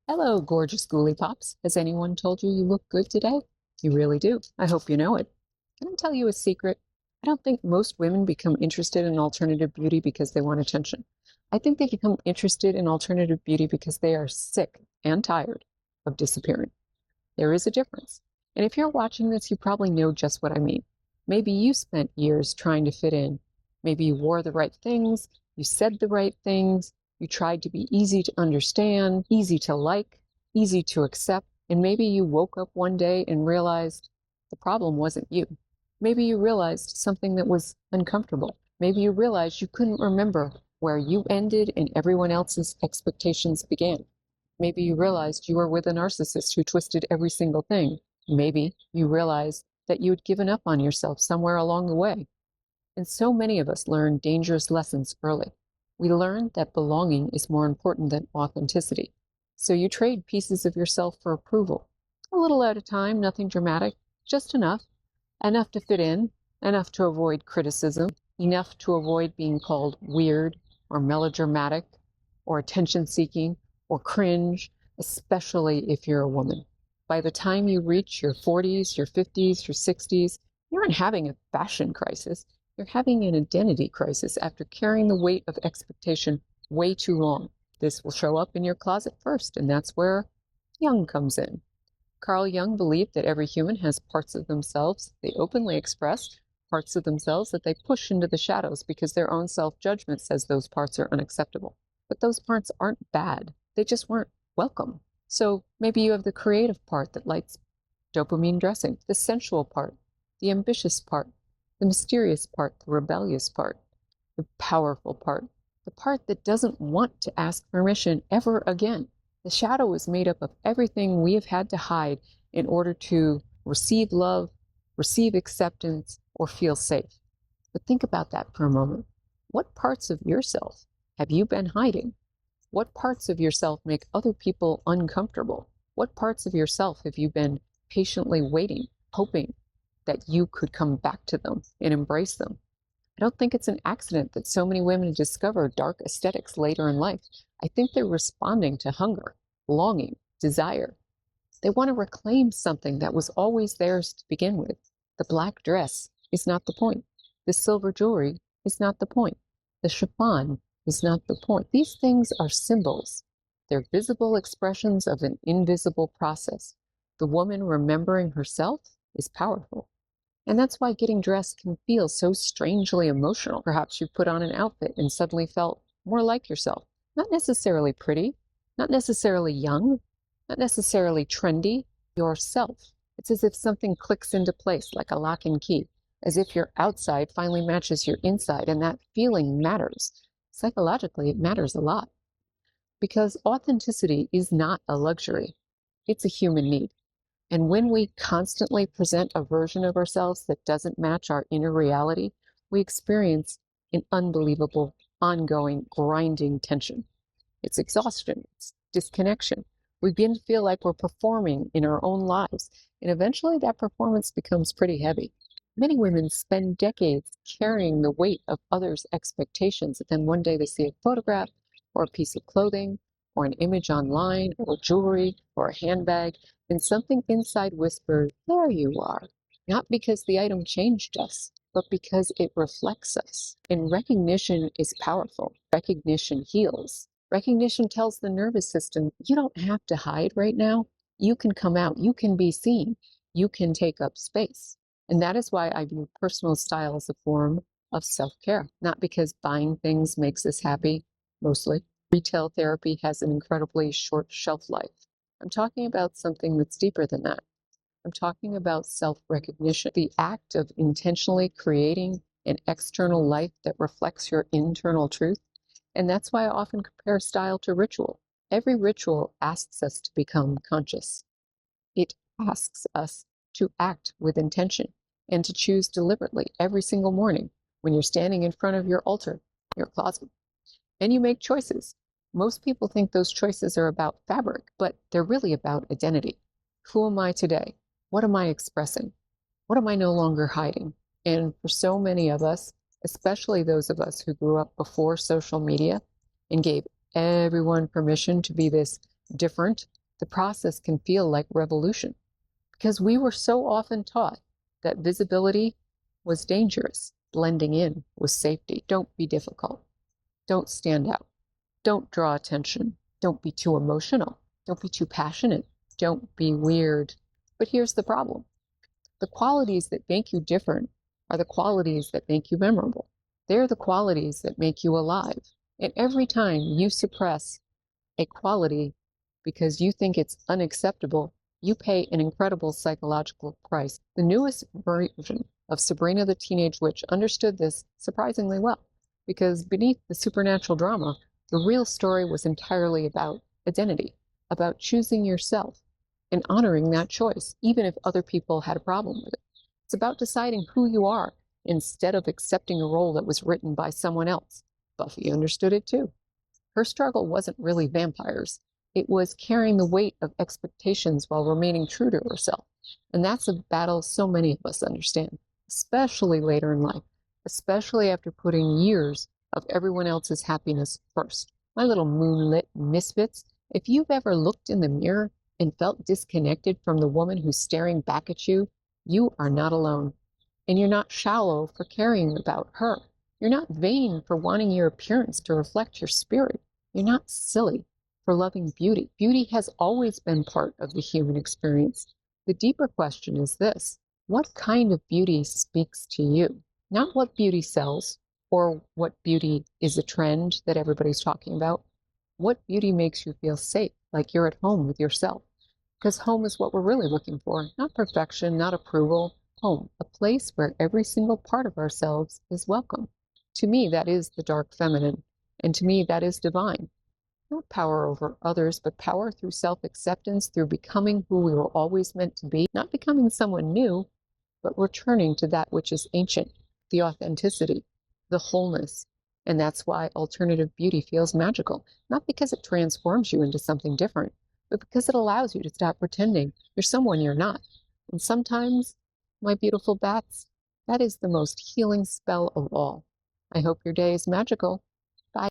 Hello, gorgeous Ghoulie Pops. Has anyone told you you look good today? You really do. I hope you know it. Can I tell you a secret? I don't think most women become interested in alternative beauty because they want attention. I think they become interested in alternative beauty because they are sick and tired of disappearing. There is a difference. And if you're watching this, you probably know just what I mean. Maybe you spent years trying to fit in. Maybe you wore the right things, you said the right things, you tried to be easy to understand, easy to like, easy to accept, and maybe you woke up one day and realized the problem wasn't you. Maybe you realized something that was uncomfortable. Maybe you realized you couldn't remember where you ended and everyone else's expectations began. Maybe you realized you were with a narcissist who twisted every single thing. Maybe you realized that you had given up on yourself somewhere along the way. And so many of us learn dangerous lessons early. We learn that belonging is more important than authenticity. So you trade pieces of yourself for approval. A little at a time, nothing dramatic, just enough. Enough to fit in, enough to avoid criticism, enough to avoid being called weird or melodramatic or attention seeking or cringe, especially if you're a woman. By the time you reach your 40s, your 50s, your 60s, you aren't having a fashion crisis. You're having an identity crisis after carrying the weight of expectation way too long. This will show up in your closet first, and that's where Jung comes in. Carl Jung believed that every human has parts of themselves they openly express, parts of themselves that they push into the shadows because their own self-judgment says those parts are unacceptable. But those parts aren't bad. They just weren't welcome. So maybe you have the creative part that likes dopamine dressing, the sensual part, the ambitious part, the mysterious part, the rebellious part, the powerful part, the part that doesn't want to ask permission ever again. The shadow is made up of everything we have had to hide in order to receive love, receive acceptance, or feel safe. But think about that for a moment. What parts of yourself have you been hiding? What parts of yourself make other people uncomfortable? What parts of yourself have you been patiently waiting, hoping that you could come back to them and embrace them? I don't think it's an accident that so many women discover dark aesthetics later in life. I think they're responding to hunger, longing, desire. They want to reclaim something that was always theirs to begin with. The black dress is not the point. The silver jewelry is not the point. The chiffon is not the point. These things are symbols. They're visible expressions of an invisible process. The woman remembering herself is powerful. And that's why getting dressed can feel so strangely emotional. Perhaps you put on an outfit and suddenly felt more like yourself. Not necessarily pretty, not necessarily young, not necessarily trendy, yourself. It's as if something clicks into place like a lock and key, as if your outside finally matches your inside, and that feeling matters. Psychologically, it matters a lot. Because authenticity is not a luxury, it's a human need. And when we constantly present a version of ourselves that doesn't match our inner reality, we experience an unbelievable, ongoing, grinding tension. It's exhaustion, it's disconnection. We begin to feel like we're performing in our own lives, and eventually that performance becomes pretty heavy. Many women spend decades carrying the weight of others' expectations, and then one day they see a photograph or a piece of clothing or an image online or jewelry or a handbag, and something inside whispers, there you are. Not because the item changed us, but because it reflects us. And recognition is powerful. Recognition heals. Recognition tells the nervous system, you don't have to hide right now. You can come out. You can be seen. You can take up space. And that is why I view personal style as a form of self-care. Not because buying things makes us happy, mostly. Retail therapy has an incredibly short shelf life. I'm talking about something that's deeper than that. I'm talking about self-recognition, the act of intentionally creating an external life that reflects your internal truth. And that's why I often compare style to ritual. Every ritual asks us to become conscious. It asks us to act with intention and to choose deliberately every single morning when you're standing in front of your altar, your closet, and you make choices. Most people think those choices are about fabric, but they're really about identity. Who am I today? What am I expressing? What am I no longer hiding? And for so many of us, especially those of us who grew up before social media and gave everyone permission to be this different, the process can feel like revolution because we were so often taught that visibility was dangerous, blending in was safety. Don't be difficult. Don't stand out. Don't draw attention. Don't be too emotional. Don't be too passionate. Don't be weird. But here's the problem. The qualities that make you different are the qualities that make you memorable. They're the qualities that make you alive. And every time you suppress a quality because you think it's unacceptable, you pay an incredible psychological price. The newest version of Sabrina the Teenage Witch understood this surprisingly well, because beneath the supernatural drama, the real story was entirely about identity, about choosing yourself and honoring that choice, even if other people had a problem with it. It's about deciding who you are instead of accepting a role that was written by someone else. Buffy understood it too. Her struggle wasn't really vampires. It was carrying the weight of expectations while remaining true to herself. And that's a battle so many of us understand, especially later in life, especially after putting years of everyone else's happiness first. My little moonlit misfits, if you've ever looked in the mirror and felt disconnected from the woman who's staring back at you, you are not alone. And you're not shallow for caring about her. You're not vain for wanting your appearance to reflect your spirit. You're not silly for loving beauty. Beauty has always been part of the human experience. The deeper question is this: what kind of beauty speaks to you? Not what beauty sells or what beauty is a trend that everybody's talking about. What beauty makes you feel safe, like you're at home with yourself? Because home is what we're really looking for. Not perfection, not approval. Home, a place where every single part of ourselves is welcome. To me, that is the dark feminine. And to me, that is divine. Not power over others, but power through self-acceptance, through becoming who we were always meant to be. Not becoming someone new, but returning to that which is ancient, the authenticity, the wholeness. And that's why alternative beauty feels magical. Not because it transforms you into something different, but because it allows you to stop pretending you're someone you're not. And sometimes, my beautiful bats, that is the most healing spell of all. I hope your day is magical.